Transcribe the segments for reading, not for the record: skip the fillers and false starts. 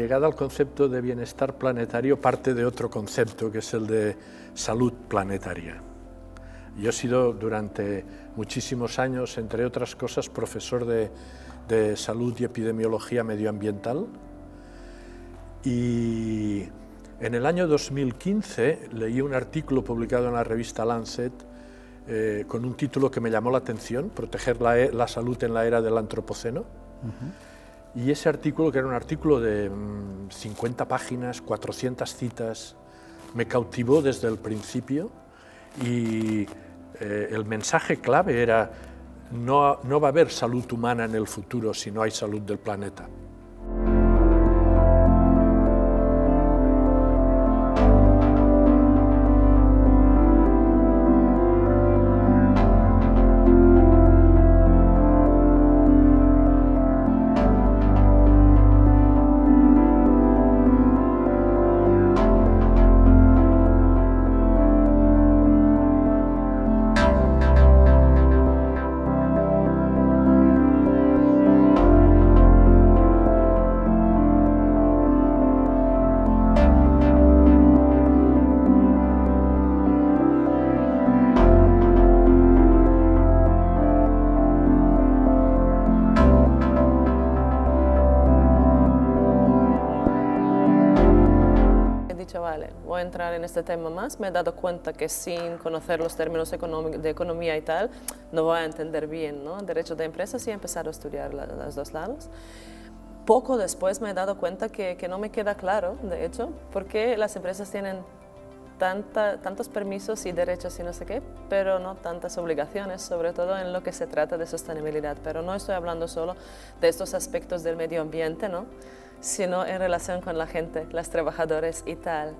llegada al concepto de bienestar planetario parte de otro concepto, que es el de salud planetaria. Yo he sido durante muchísimos años, entre otras cosas, profesor de salud y epidemiología medioambiental, y en el año 2015 leí un artículo publicado en la revista Lancet con un título que me llamó la atención: Proteger la salud en la era del antropoceno. Y ese artículo, que era un artículo de 50 páginas, 400 citas, me cautivó desde el principio, y el mensaje clave era: no va a haber salud humana en el futuro si no hay salud del planeta. Vale, voy a entrar en este tema más. Me he dado cuenta que sin conocer los términos de economía y tal, no voy a entender bien, ¿no? Derecho de empresas, y he empezado a estudiar los dos lados. Poco después me he dado cuenta que no me queda claro, de hecho, por qué las empresas tienen tantos permisos y derechos y no sé qué, pero no tantas obligaciones, sobre todo en lo que se trata de sostenibilidad. Pero no estoy hablando solo de estos aspectos del medio ambiente, ¿no?, sino en relación con la gente, los trabajadores y tal.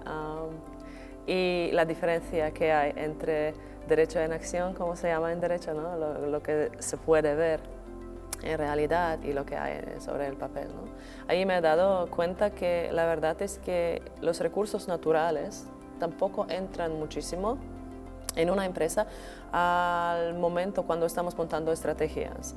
Y la diferencia que hay entre derecho en acción, como se llama en derecho, ¿no?, lo que se puede ver en realidad, y lo que hay sobre el papel, ¿no? Ahí me he dado cuenta que la verdad es que los recursos naturales tampoco entran muchísimo en una empresa al momento cuando estamos montando estrategias.